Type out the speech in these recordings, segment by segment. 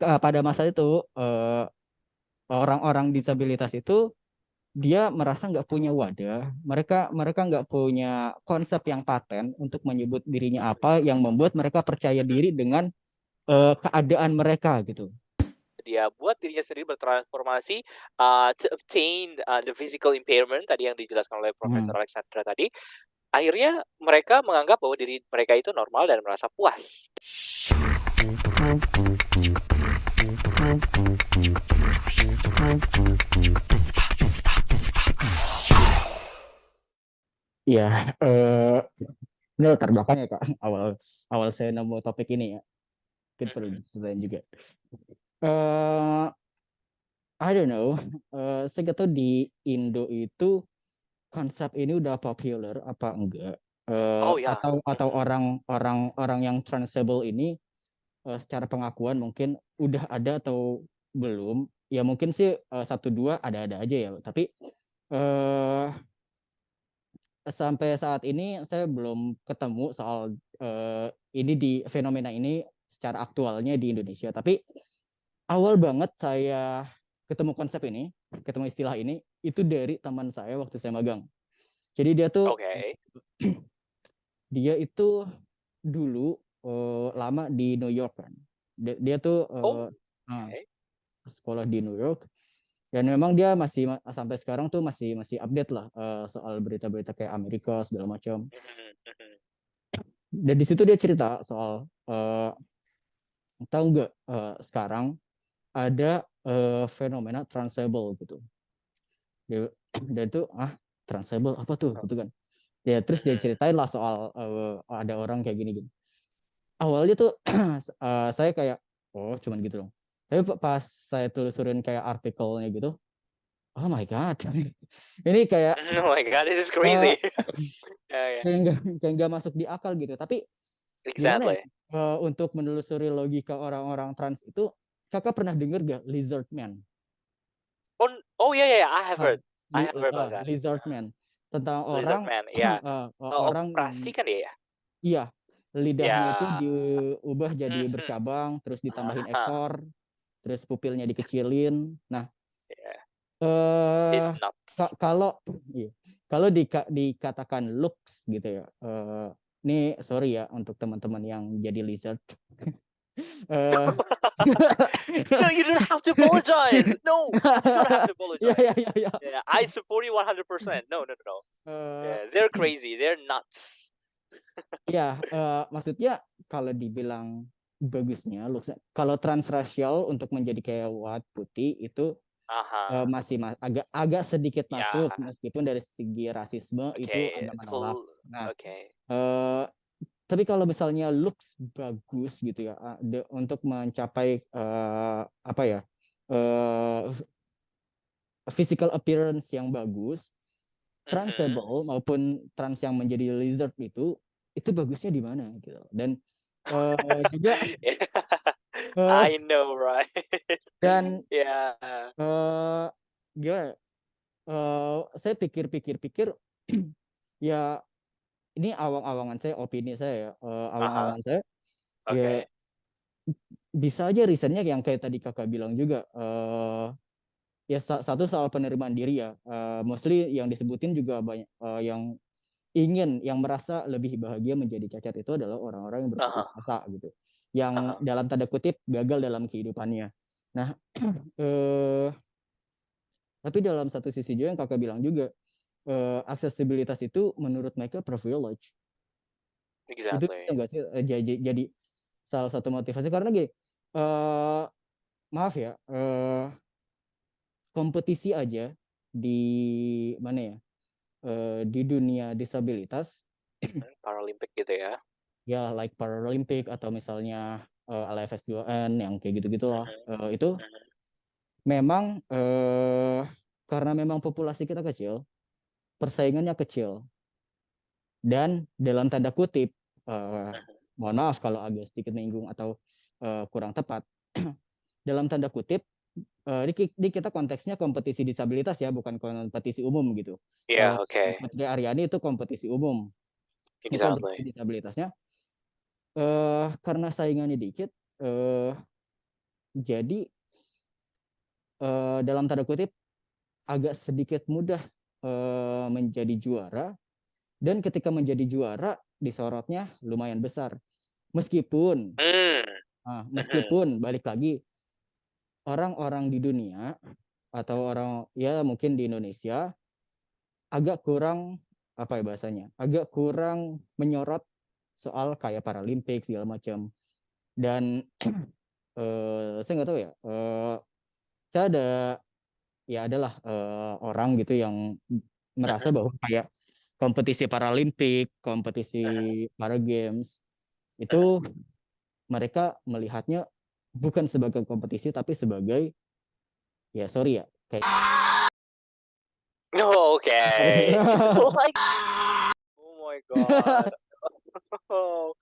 pada masa itu orang-orang disabilitas itu dia merasa nggak punya wadah, mereka mereka nggak punya konsep yang paten untuk menyebut dirinya apa yang membuat mereka percaya diri dengan keadaan mereka gitu. Dia buat dirinya sendiri bertransformasi to obtain the physical impairment tadi yang dijelaskan oleh Hmm. Profesor Alexandra tadi. Akhirnya mereka menganggap bahwa diri mereka itu normal dan merasa puas. Ya, ini latar belakang ya Kak. Awal awal saya nemu topik ini ya, mungkin perlu diceritain juga. eh I don't know, saya nggak tahu di Indo itu konsep ini udah populer apa enggak. Oh ya. Atau orang yang transable ini secara pengakuan mungkin udah ada atau belum. Ya mungkin sih satu dua ada-ada aja ya. Tapi eh sampai saat ini saya belum ketemu soal ini di fenomena ini secara aktualnya di Indonesia. Tapi awal banget saya ketemu konsep ini, ketemu istilah ini itu dari teman saya waktu saya magang. Jadi Oke. dia itu dulu lama di New York kan. Dia tuh Oh, uh, oke. sekolah di New York dan memang dia masih sampai sekarang tuh masih masih update lah soal berita-berita kayak Amerika segala macam. Dan di situ dia cerita soal tahu nggak sekarang ada fenomena transable gitu. Dia itu transable apa tuh gitu kan. Ya terus dia ceritain lah soal ada orang kayak gini-gini. Awalnya tuh saya kayak oh cuman gitu dong. Tapi pas saya telusurin kayak artikelnya gitu, oh my god, ini kayak Oh my god, this is uh, crazy. Ya, ya. kayak nggak masuk di akal gitu. Tapi gimana ya? Exactly. Untuk menelusuri logika orang-orang trans itu, kakak pernah denger gak Lizard Man? Oh yeah, yeah, yeah, I have Ah, heard. I have heard about that. Lizard Man tentang Lizard orang Man, ya. orang yang Operasi kan dia ya? iya lidahnya itu Ya. diubah jadi Mhm. bercabang, terus ditambahin Aha. ekor, terus pupilnya dikecilin. Nah, Yeah. eh It's nuts. kalau iya, kalau dikatakan looks gitu ya. Ini sorry ya untuk teman-teman yang jadi lizard. eh No, you don't have to apologize. No, you don't have to ya apologize. ya ya ya. Yeah, I support you 100%. No, no, no, no. Eh, Yeah, they're crazy. They're nuts. ya, maksudnya kalau dibilang bagusnya looks kalau transrasial untuk menjadi kayak white putih itu Aha. masih agak agak sedikit Yeah. masuk meskipun dari segi rasisme itu Okay. agak menolak. Nah, Okay. eh, tapi kalau misalnya looks bagus gitu ya, untuk mencapai apa ya physical appearance yang bagus, Mhm. transable maupun trans yang menjadi lizard itu bagusnya di mana gitu. Dan juga eh, I know, right? dan Yeah. eh gimana? Saya pikir-pikir-pikir ya ini awang-awangan saya, opini saya ya, Aha. awang-awangan saya ya Okay. bisa aja reasonnya yang kayak tadi kakak bilang juga ya satu soal penerimaan diri ya, mostly yang disebutin juga banyak yang merasa lebih bahagia menjadi cacat itu adalah orang-orang yang berputus Aha. asa gitu, yang Aha. dalam tanda kutip gagal dalam kehidupannya. Nah, eh, tapi dalam satu sisi juga yang kakak bilang juga aksesibilitas itu menurut mereka privilege. Itu Exactly. enggak sih jadi salah satu motivasi karena gini, eh, maaf ya, kompetisi aja di mana ya, di dunia disabilitas Paralympic gitu ya? ya like Paralympic atau misalnya LFS 2N yang kayak gitu-gitulah, Mhm. itu Mhm. memang karena memang populasi kita kecil, persaingannya kecil dan dalam tanda kutip, eh, Mhm. mohon maaf kalau agak sedikit menyinggung atau kurang tepat, dalam tanda kutip di kita konteksnya kompetisi disabilitas ya, bukan kompetisi umum gitu. Kalau Yeah, okay. Putri Aryani itu kompetisi umum, ini kompetisi Exactly. disabilitasnya karena saingannya dikit, eh, Jadi dalam tanda kutip agak sedikit mudah menjadi juara, dan ketika menjadi juara disorotnya lumayan besar. Meskipun Mhm. balik lagi, orang-orang di dunia atau orang ya mungkin di Indonesia agak kurang apa ya bahasanya, agak kurang menyorot soal kayak Paralimpik segala macam. Dan saya nggak tahu ya, saya ada ya adalah orang gitu yang merasa Mhm. bahwa kayak kompetisi Paralimpik, kompetisi Mhm. Para Games Mhm. itu mereka melihatnya bukan sebagai kompetisi tapi sebagai ya sorry ya kayak Oh, okay. Like, oh my god. Oh.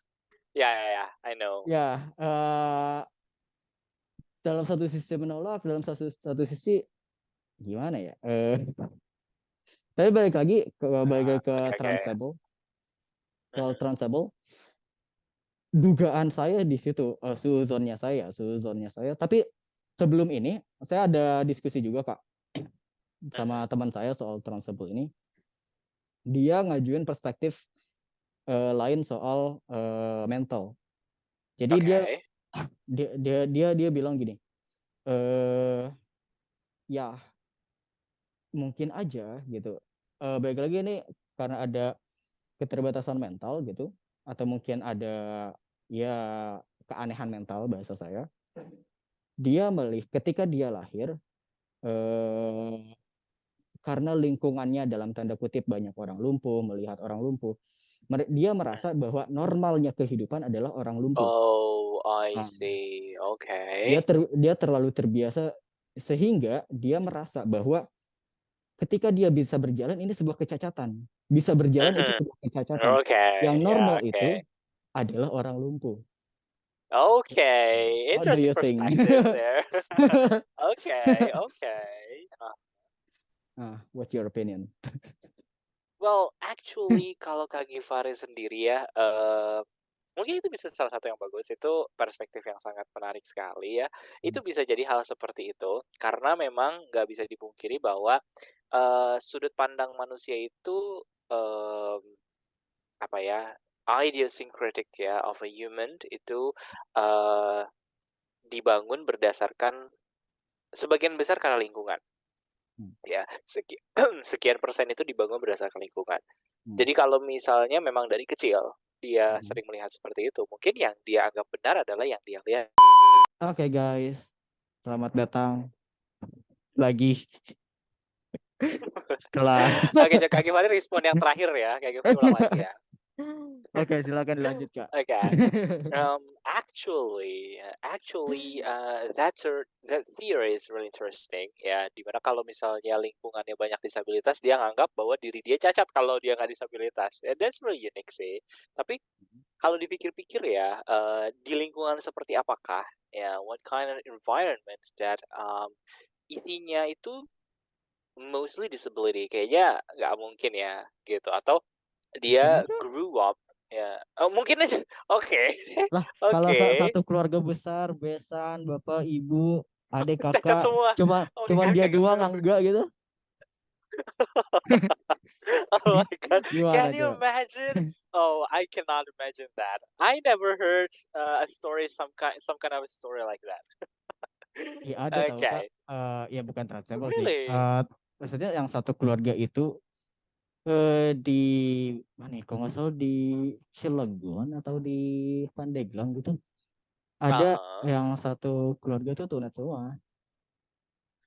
Yeah, I know. ya dalam satu sisi menolak, dalam satu sisi gimana ya? Tapi balik lagi ke Okay. transable, soal Mhm. transable, dugaan saya di situ, suzonnya saya. Tapi sebelum ini saya ada diskusi juga Kak Mhm. sama teman saya soal transable ini. Dia ngajuin perspektif lain soal mental. Jadi dia Okay. dia dia dia, dia bilang gini, eh ya mungkin aja gitu. Baik lagi ini karena ada keterbatasan mental gitu, atau mungkin ada ya keanehan mental bahasa saya. Dia ketika dia lahir, eh, karena lingkungannya dalam tanda kutip banyak orang lumpuh, melihat orang lumpuh, dia merasa bahwa normalnya kehidupan adalah orang lumpuh. Oh, I Nah, see. dia Okay. dia terlalu terbiasa sehingga dia merasa bahwa ketika dia bisa berjalan ini sebuah kecacatan. Bisa berjalan itu Mhm. sebuah kecacatan. Yang Okay. Yeah, normal itu okay. adalah orang lumpuh. Okay. What do Interesting you think? perspective there. Okay, okay. What's your opinion? Well, actually kalau Kak Givari sendiri ya, mungkin itu bisa salah satu yang bagus, itu perspektif yang sangat menarik sekali ya. Itu bisa jadi hal seperti itu, karena memang nggak bisa dipungkiri bahwa, sudut pandang manusia itu, apa ya, idiosyncratic ya of a human itu, eee, dibangun berdasarkan sebagian besar karena lingkungan, Hmm, ya. Sekian persen itu dibangun berdasarkan lingkungan. hmm, Jadi kalau misalnya memang dari kecil dia hmm. sering melihat seperti itu, mungkin yang dia anggap benar adalah yang dia lihat. Oke guys, selamat datang lagi setelah. Oke, Kak Givari respon yang terakhir ya, Kak Givari ulang lagi ya. Oke, silakan dilanjut Kak. Oke. Actually, that theory is really interesting ya, dimana kalau misalnya lingkungannya banyak disabilitas, dia nganggap bahwa diri dia cacat kalau dia nggak disabilitas. That's really unique sih. Tapi kalau dipikir-pikir ya, di lingkungan seperti apakah ya, what kind of environment that isinya itu mostly disability, kayaknya nggak mungkin ya gitu, atau dia Mungkin grew up ya, mungkin aja. Oke. lah kalau Oke. satu keluarga besar, besan, bapak, ibu, adik, Cacat kakak, semua. cuma Oh my cuman god, dia Kak doang Givari. enggak gitu. Oh my god, Gimana can you coba? imagine? Oh, I cannot imagine that. I never heard, a story, some kind of a story like that. Iya ada tahu Kak. Okay. Ya bukan transferable sih. Really? Maksudnya yang satu keluarga itu di mana ya? Kalau nggak salah di Cilegon atau di Pandeglang gitu. Ada Uh-huh. yang satu keluarga itu tunas semua.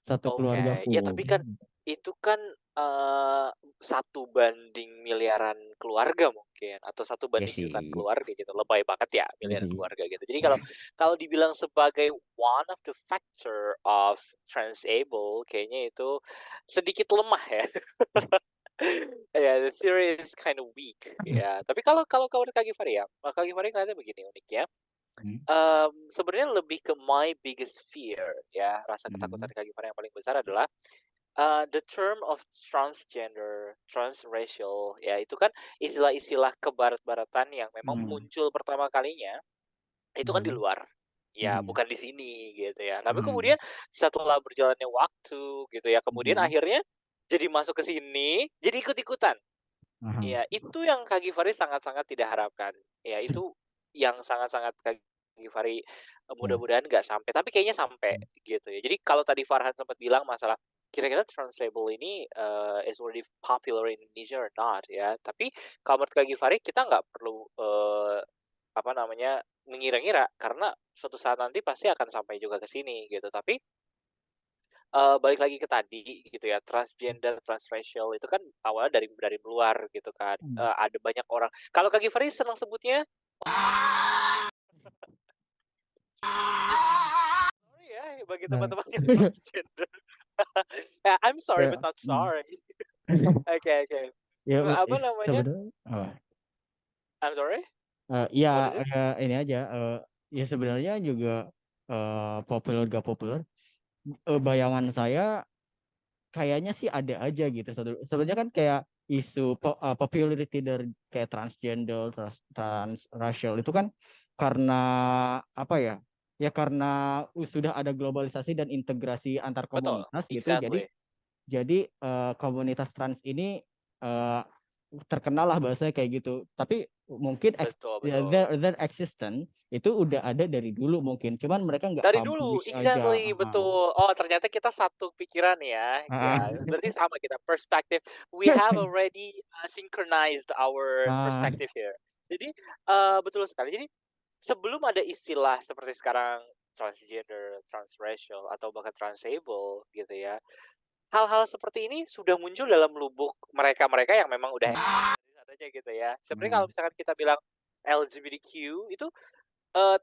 Satu keluarga Oke. Ya full. tapi kan itu kan, eee, 1 banding miliaran keluarga mungkin, atau satu Iya banding jutaan sih. keluarga gitu, lebay banget ya Iya miliaran sih. keluarga gitu. Jadi kalau kalau dibilang sebagai one of the factor of transable, kayaknya itu sedikit lemah ya. Ya, the theory is kind of weak ya. Tapi kalau kalau kalau Kak Givari ya, Kak Givari ngeliatnya begini uniknya, Hmm, sebenarnya lebih ke my biggest fear ya, rasa ketakutan hmm, Kak Givari yang paling besar adalah the term of transgender, transracial, ya itu kan istilah-istilah kebarat-baratan yang memang hmm, muncul pertama kalinya, itu kan di hmm, luar. ya Mhm, bukan di sini gitu ya. Tapi mhm, kemudian setelah berjalannya waktu gitu ya, kemudian mhm, akhirnya jadi masuk ke sini, jadi ikut-ikutan. aha, Ya itu yang Kak Givari sangat-sangat tidak harapkan. Ya itu yang sangat-sangat Kak Givari, ya, mudah-mudahan nggak sampai, tapi kayaknya sampai gitu ya. Jadi kalau tadi Farhan sempat bilang masalah kira-kira Translable ini, is already popular in Indonesia or not ya, tapi kalau menurut Kak Givari kita nggak perlu, apa namanya, mengira-ngira karena suatu saat nanti pasti akan sampai juga ke sini gitu. Tapi balik lagi ke tadi gitu ya, transgender, transracial itu kan awalnya dari luar gitu kan, mmm, ada banyak orang kalau Kak Givari senang sebutnya sorry ya bagi eee, teman-teman yang transgender. Ya, I'm sorry but ya, not sorry. Oke oke. ya, Apa namanya sebenarnya I'm sorry? iya, What is it? ini aja, ya sebenarnya juga, populer gak populer, bayangan saya kayaknya sih ada aja gitu sebenarnya kan kayak isu popularity dari kayak transgender, transracial itu kan karena apa ya, ya karena sudah ada globalisasi dan integrasi antar Betul, komunitas gitu. Jadi exactly. komunitas trans ini, eee, terkenal lah bahasanya kayak gitu. Tapi mungkin Betul ya betul. their existence itu udah ada dari dulu mungkin, cuman mereka nggak Dari dulu, publish aja, exactly, betul. Oh, ternyata kita satu pikiran ya. Ya, heeh. berarti sama kita perspektif. We have already, synchronized our Ah, perspective here. Jadi, betul sekali. Jadi, sebelum ada istilah seperti sekarang transgender, transracial, atau bahkan transable gitu ya, hal-hal seperti ini sudah muncul dalam lubuk mereka-mereka yang memang udah dari sananya gitu ya. Sebenarnya kalau mhm, misalkan kita bilang LGBTQ itu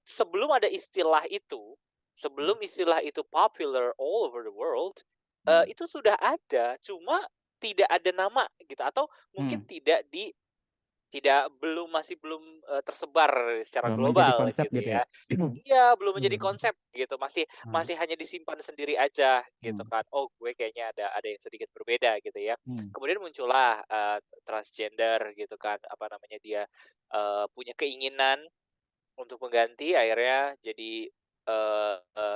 sebelum ada istilah itu, sebelum istilah itu popular all over the world, mhm, itu sudah ada, cuma tidak ada nama gitu atau mungkin mhm, masih belum, tersebar secara menjadi global konsep gitu gitu ya? ya. Iya, belum menjadi Iya, konsep gitu, masih heeh, masih hanya disimpan sendiri aja gitu mhm, kan. Oh, gue kayaknya ada yang sedikit berbeda gitu ya. mhm, Kemudian muncullah, transgender gitu kan, apa namanya, dia, punya keinginan untuk mengganti akhirnya jadi,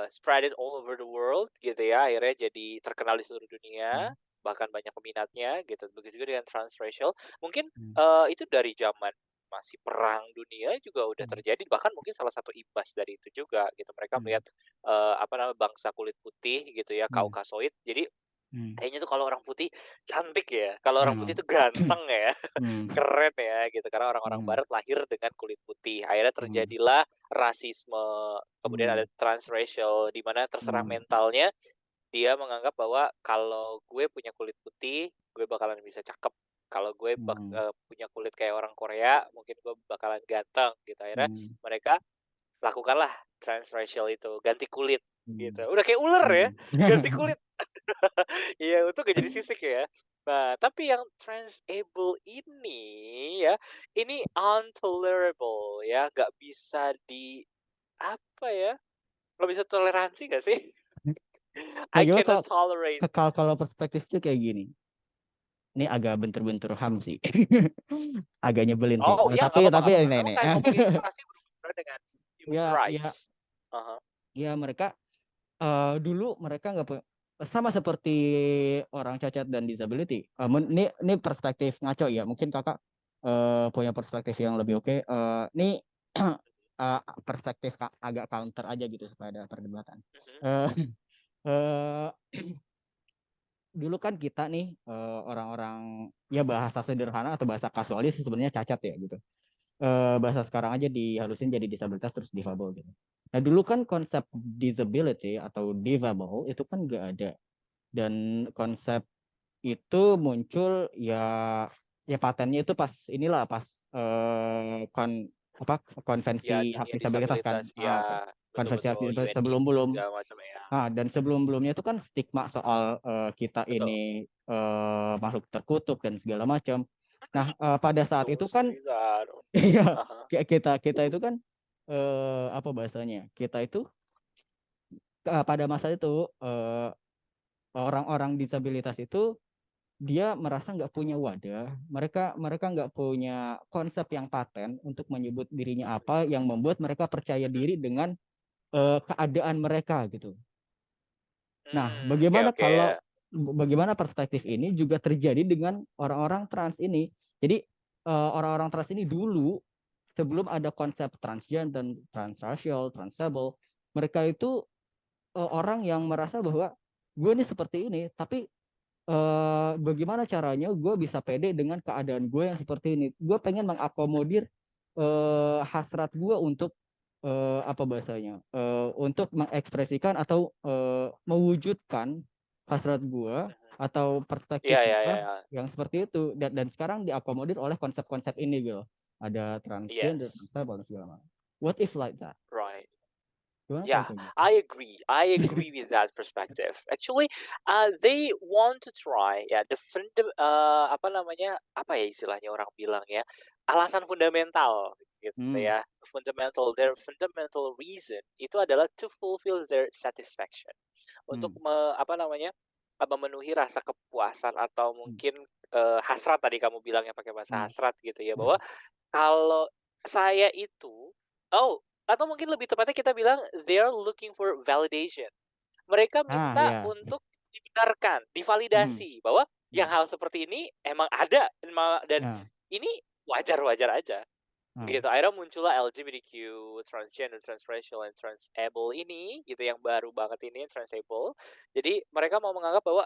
spread it all over the world gitu ya, akhirnya jadi terkenal di seluruh dunia, mhm, bahkan banyak peminatnya gitu. Begitu juga dengan transracial, mungkin, mhm, itu dari zaman masih perang dunia juga udah mhm, terjadi, bahkan mungkin salah satu imbas dari itu juga gitu. Mereka mhm, melihat, apa namanya, bangsa kulit putih gitu ya, mhm, Kaukasoid, jadi mhm, kayaknya tuh kalau orang putih cantik ya, kalau orang putih mhm, tuh ganteng ya, mhm, keren ya gitu, karena orang-orang mhm, barat lahir dengan kulit putih. Akhirnya mhm, terjadilah rasisme, kemudian ada mhm, transracial, di mana terserah mhm, mentalnya, dia menganggap bahwa kalau gue punya kulit putih, gue bakalan bisa cakep. Kalau gue mhm, punya kulit kayak orang Korea, mungkin gue bakalan ganteng gitu. Akhirnya mhm, mereka lakukanlah transracial itu, ganti kulit gitu. mhm, Udah kayak ular ya, mhm. ganti kulit. Iya, untung gak jadi sisik ya. Nah, tapi yang transable ini ya, ini untolerable ya, nggak bisa apa ya, nggak bisa toleransi nggak sih? Nah, I gimana kalau cannot tolerate. kalau perspektifnya kayak gini, ini agak bentur-bentur HAM sih, agak nyebelin sih, Oh, ya nggak tapi apa-apa. ini Memang kayak ngomong ini pasti berhubungan dengan human ya ya rights. Aha. ya mereka, dulu mereka nggak sama seperti orang cacat dan disability, ini perspektif ngaco ya, mungkin Kakak, punya perspektif yang lebih oke, ini, perspektif agak counter aja gitu supaya ada perdebatan. Mhm. Eee, eee, dulu kan kita nih, orang-orang ya bahasa sederhana atau bahasa kasualis sebenarnya cacat ya gitu, bahasa sekarang aja dihalusin jadi disabilitas terus difabel gitu. Nah dulu kan konsep disability atau difabel itu kan nggak ada, dan konsep itu muncul ya ya patennya itu pas inilah pas, apa, Ya, konvensi hak dunia disabilitas kan, disabilitas, ya konvensi hak betul-betul disabilitas UNDP sebelum-belum. segala macam ya. Dan sebelum-belumnya itu kan stigma soal, kita Betul. ini, makhluk terkutuk dan segala macam. Nah, pada saat itu Tuh, kan seriusan. iya, Aha. kita kita itu kan, apa bahasanya, kita itu, pada masa itu, orang-orang disabilitas itu dia merasa nggak punya wadah, mereka mereka nggak punya konsep yang paten untuk menyebut dirinya apa, yang membuat mereka percaya diri dengan, keadaan mereka gitu. Nah, Oke bagaimana oke. kalau bagaimana perspektif ini juga terjadi dengan orang-orang trans ini? Jadi orang-orang trans ini dulu sebelum ada konsep transgender, transracial, transable, mereka itu orang yang merasa bahwa gue ini seperti ini, tapi bagaimana caranya gue bisa pede dengan keadaan gue yang seperti ini? Gue pengen mengakomodir hasrat gue untuk apa bahasanya? Untuk mengekspresikan atau mewujudkan hasrat gue Mhm. atau perspektif Iya iya gue iya. yang seperti itu dan sekarang diakomodir oleh konsep-konsep ini gitu. Ada transgender, Yes. transgender dan segala macam. What if like that? Right. Gimana kalau Yeah, kayak gitu? I agree. I agree with that perspective. Actually, they want to try ya apa namanya, apa ya istilahnya orang bilang ya, alasan fundamental gitu Hmm. ya. Their fundamental reason itu adalah to fulfill their satisfaction. Untuk Hmm. apa namanya, memenuhi rasa kepuasan atau Hmm. mungkin, hasrat tadi kamu bilangnya pakai bahasa Hmm. hasrat gitu ya, Hmm. bahwa kalau saya itu atau mungkin lebih tepatnya kita bilang they're looking for validation. Mereka Ah minta ya. untuk dibenarkan, Hmm. divalidasi bahwa yang Hmm. hal seperti ini emang ada dan Ya. ini wajar-wajar aja Ah. gitu. Akhirnya muncullah LGBTQ, transgender, transracial, and transable ini gitu yang baru banget ini transable. Jadi mereka mau menganggap bahwa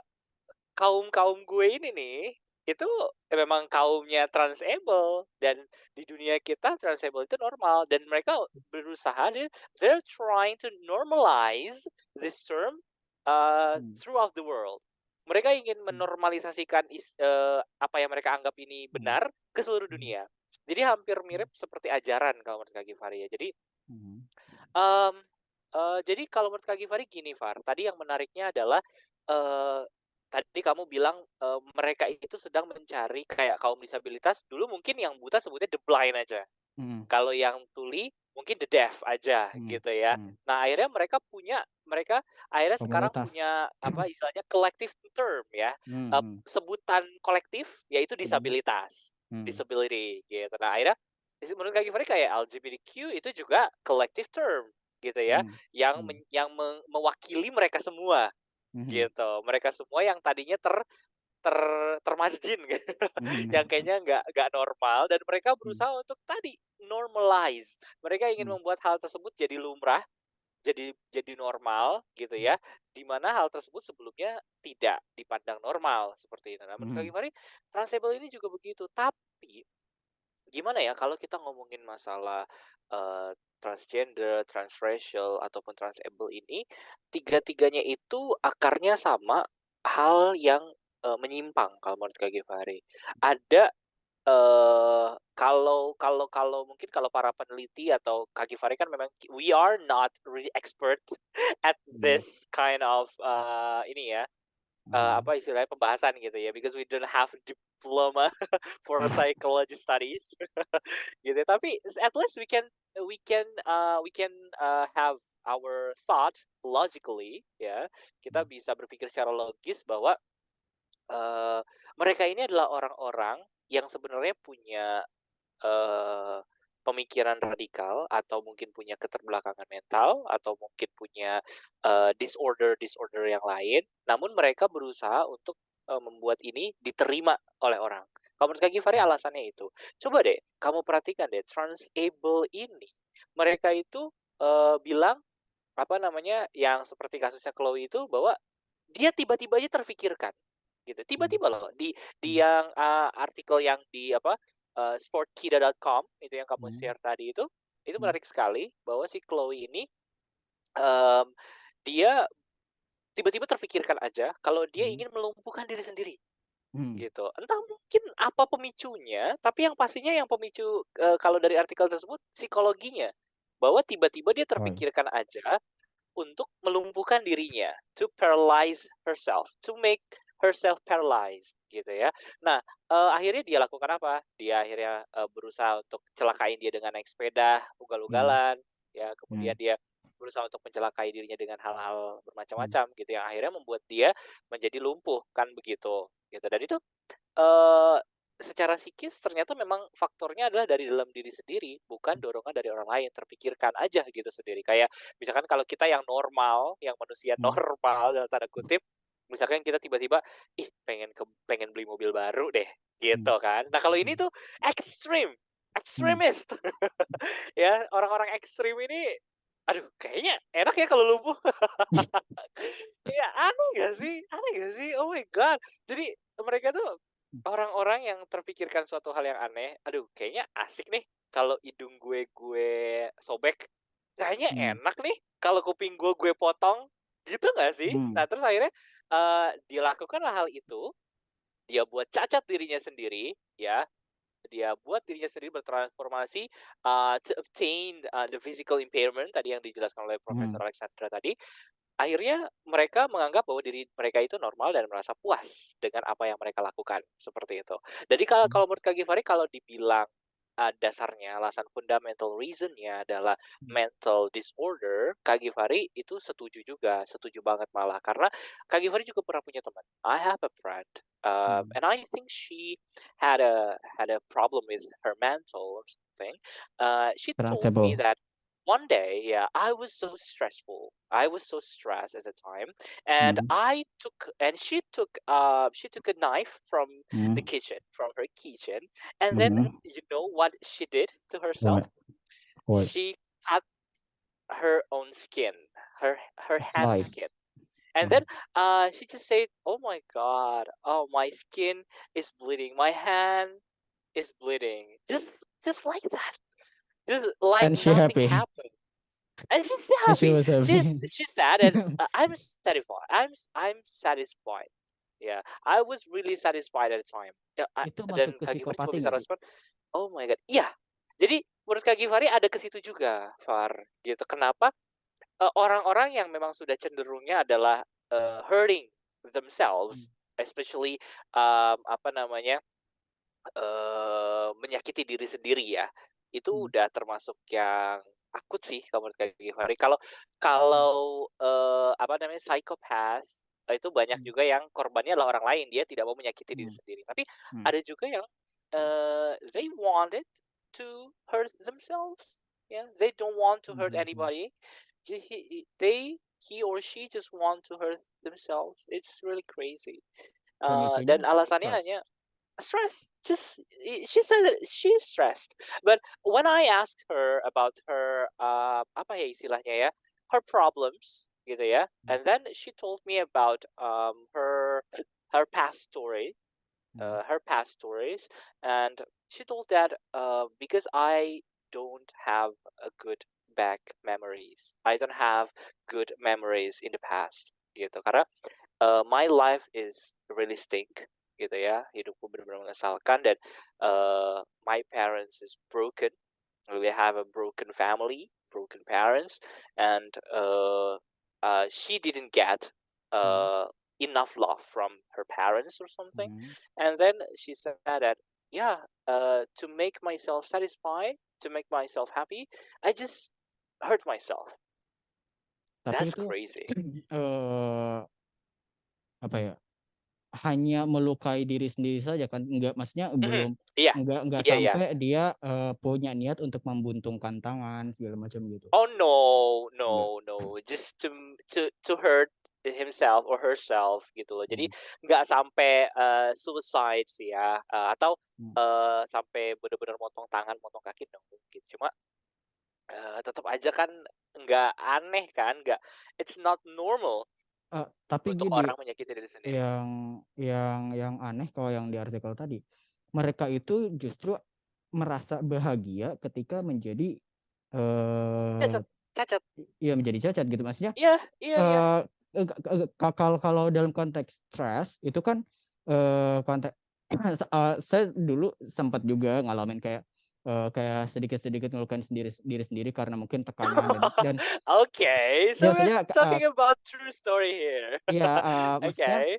kaum-kaum gue ini nih, itu memang kaumnya transable dan di dunia kita transable itu normal dan mereka berusaha they're trying to normalize this term Hmm. throughout the world. Mereka ingin Hmm. menormalisasikan apa yang mereka anggap ini Hmm. benar ke seluruh Hmm. dunia. Jadi hampir mirip seperti ajaran kalau menurut Kak Givari ya. Hmm. Mmm, jadi kalau menurut Kak Givari gini Far, tadi yang menariknya adalah, eee, tadi kamu bilang, mereka itu sedang mencari kayak kaum disabilitas, dulu mungkin yang buta sebutnya the blind aja, Hmm. kalau yang tuli mungkin the deaf aja Hmm. gitu ya. Hmm. Nah mereka akhirnya sekarang Komunitas. punya apa istilahnya collective term ya, Hmm. Hmm. sebutan kolektif yaitu Hmm. disabilitas, Hmm. disability gitu. Nah akhirnya menurut Kak Givari kayak LGBTQ itu juga collective term gitu ya, Hmm. yang Hmm. mewakili mereka semua Hmm. gitu. Mereka semua yang tadinya ter termargin gitu, Hmm. yang kayaknya nggak normal dan mereka Hmm. berusaha untuk tadi, normalize. Mereka ingin Hmm. membuat hal tersebut jadi lumrah, jadi normal gitu ya, di mana hal tersebut sebelumnya tidak dipandang normal seperti itu. Nah menurut Kak Hmm. Givari, transable ini juga begitu, tapi gimana ya kalau kita ngomongin masalah, transgender, transracial, ataupun transable ini, tiga-tiganya itu akarnya sama, hal yang, menyimpang kalau menurut Kak Givari. Ada, kalau mungkin kalau para peneliti atau Kak Givari kan memang we are not really expert at Hmm. this kind of, ini ya, Uh-huh. apa istilahnya, pembahasan gitu ya, because we don't have diploma for psychology studies gitu. Tapi at least we can, have our thought logically ya. Kita bisa berpikir secara logis bahwa, eee, mereka ini adalah orang-orang yang sebenarnya punya, eee, pemikiran radikal atau mungkin punya keterbelakangan mental atau mungkin punya, disorder-disorder yang lain, namun mereka berusaha untuk, membuat ini diterima oleh orang. Kalau menurut Kak Givari alasannya itu. Coba deh kamu perhatikan deh transable ini, mereka itu, bilang, apa namanya, yang seperti kasusnya Chloe itu bahwa dia tiba-tiba aja terfikirkan, gitu. Hmm. Tiba-tiba loh di Hmm. yang, artikel yang di apa, sportkida.com itu yang kamu Hmm. share tadi itu Hmm. menarik sekali bahwa si Chloe ini, mmm, dia tiba-tiba terfikirkan aja kalau dia Hmm. ingin melumpuhkan diri sendiri, Hmm. gitu. Entah mungkin apa pemicunya, tapi yang pastinya yang pemicu, kalau dari artikel tersebut psikologinya, bahwa tiba-tiba dia Oh. terfikirkan aja untuk melumpuhkan dirinya, to paralyze herself, to make herself paralyzed gitu ya. Nah, akhirnya dia lakukan apa? Dia akhirnya, berusaha untuk celakain dia dengan naik sepeda, Hmm. ugal-ugalan, ya, kemudian Hmm. dia berusaha untuk mencelakai dirinya dengan hal-hal Hmm. bermacam-macam gitu, yang akhirnya membuat dia menjadi lumpuh, kan begitu, gitu. Dan itu, eee secara psikis ternyata memang faktornya adalah dari dalam diri sendiri, bukan dorongan dari orang lain, terpikirkan aja gitu sendiri. Kayak misalkan kalau kita yang normal, yang manusia Hmm. normal dalam tanda kutip, misalkan kita tiba-tiba, "Ih, pengen beli mobil baru deh," Hmm. gitu kan. Nah, kalau ini Hmm. tuh ekstrim, Hmm. ekstremis. Ya, orang-orang ekstrim ini, aduh kayaknya enak ya kalau lumpuh. Iya, aneh gak sih? Aneh gak sih? Oh my god. Jadi mereka tuh orang-orang yang terpikirkan suatu hal yang aneh, aduh kayaknya asik nih kalau hidung gue sobek, kayaknya Hmm. enak nih kalau kuping gue potong, gitu gak sih? Hmm. Nah terus akhirnya, dilakukanlah hal itu, dia buat cacat dirinya sendiri, ya, dia buat dirinya sendiri bertransformasi, to obtain, the physical impairment tadi yang dijelaskan oleh Hmm. Profesor Alexandra tadi. Akhirnya mereka menganggap bahwa diri mereka itu normal dan merasa puas dengan apa yang mereka lakukan, seperti itu. Jadi kalau Hmm. kalau menurut Kak Givari kalau dibilang, dasarnya alasan fundamental reason-nya adalah mental disorder, Kak Givari itu setuju juga, setuju banget malah. Karena Kak Givari juga pernah punya teman. I have a friend, Hmm. and I think she had a problem with her mental or something. She told me Transable. that one day, yeah, I was so stressful. I was so stressed at the time, and Hmm. she took a knife from the Hmm. kitchen, from her kitchen, and then Hmm. you know what she did to herself? What? What? She cut her own skin, her hand Slice. skin, and Hmm. then she just said, "Oh my God, oh my skin is bleeding, my hand is bleeding," just like that, just like And she nothing happy. happened. And she's And she happy. was happy. She's sad, and I'm satisfied. I'm satisfied. Yeah, I was really satisfied at the time. Ya, Itu masuk dan ke Kak Givari cuma psikopati bisa nggak sih? respon, "Oh my god." Iya. Jadi menurut Kak Givari ada ke situ juga, Far, gitu. Kenapa, orang-orang yang memang sudah cenderungnya adalah, hurting Hmm. themselves, especially, apa namanya, menyakiti diri sendiri ya, itu Hmm. udah termasuk yang akut sih kalau menurut Kak Givari. Kalau Hmm. kalau, apa namanya, psychopath, itu banyak Hmm. juga yang korbannya adalah orang lain, dia tidak mau menyakiti diri Hmm. sendiri. Tapi Hmm. ada juga yang, they wanted to hurt themselves, ya, they don't want to hurt Hmm. Hmm. anybody. He or she just want to hurt themselves. It's really crazy. Pemicunya Dan alasannya stres. hanya stress. She said that she's stressed. But when I asked her about her, apa ya istilahnya ya, her problems gitu ya, Hmm. and then she told me about, her past story, Hmm. her past stories, and she told that, because I don't have a good back memories, I don't have good memories in the past gitu. Karena my life is really stink gitu ya, hidupku benar-benar mengesalkan, dan my parents is broken. We have a broken family, broken parents, and she didn't get Hmm. enough love from her parents or something. Hmm. And then she said that, yeah, to make myself satisfied, to make myself happy, I just hurt myself. Tapi That's itu crazy. apa ya? Hanya melukai diri sendiri saja kan, enggak, maksudnya Mhm. belum, Iya, enggak iya, iya. sampai dia punya niat untuk membuntungkan tangan segala macam gitu. Oh no, Enggak. no, no, just to hurt himself or herself gitu loh. Jadi Hmm. nggak sampai, suicide sih ya, atau, Hmm. sampai bener-bener motong tangan, motong kaki, no, gitu. Cuma, tetep aja kan nggak aneh kan, it's not normal Tapi untuk gini, orang menyakiti diri sendiri. yang aneh kalau yang di artikel tadi, mereka itu justru merasa bahagia ketika menjadi eh Cacat, cacat. ya menjadi cacat gitu, maksudnya Iya, iya, iya. eh kalau dalam konteks stres itu kan konteks saya dulu sempat juga ngalamin kayak sedikit-sedikit ngelukain diri sendiri karena mungkin tekanan dan Okay, ya so we're maksudnya talking about true story here. iya, maksudnya Okay.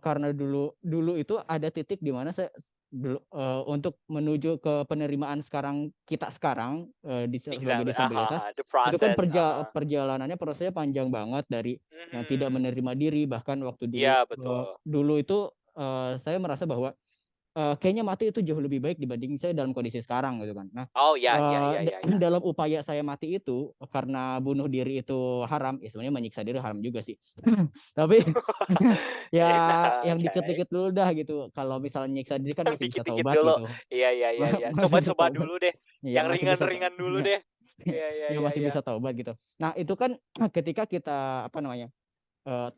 karena dulu itu ada titik di mana saya untuk menuju ke penerimaan kita sekarang, sebagai Exactly, disabilitas, the itu kan process, prosesnya panjang banget dari yang tidak Mhm. menerima diri, bahkan waktu Iya dulu, betul. dulu itu, saya merasa bahwa, kayaknya mati itu jauh lebih baik dibanding saya dalam kondisi sekarang gitu kan. Nah, Oh, ya ya ya ya ya. dalam upaya saya mati itu karena bunuh diri itu haram, ya sebenarnya menyiksa diri haram juga sih. Tapi ya Iya, yang oke. dikit-dikit dulu dah gitu. Kalau misalnya nyiksa diri kan masih bisa Dikit-dikit taubat dulu. gitu. Iya iya iya iya. Masih bisa Coba-coba taubat. dulu deh. Iya, Yang masih bisa ringan-ringan dulu iya. deh. Iya iya Ya iya masih iya. bisa taubat gitu. Nah, itu kan ketika kita apa namanya?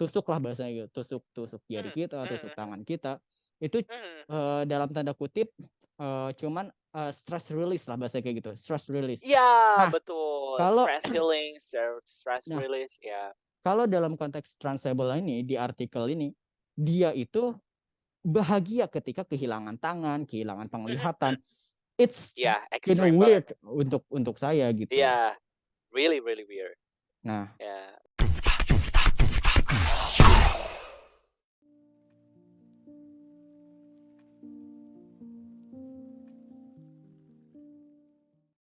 Tusuk lah bahasanya gitu. Tusuk jari Mhm kita, mhm tusuk mhm. tangan kita. Itu Mhm. dalam tanda kutip cuman stress release lah bahasa kayak gitu, stress release. Iya, Nah, betul. kalau Stress healing, stress nah, release, ya. kalau dalam konteks transable ini di artikel ini, dia itu bahagia ketika kehilangan tangan, kehilangan Mhm mhm. penglihatan. It's Iya, kinda ekstrim banget. weird untuk saya gitu. Iya, really really weird. Nah, Ya.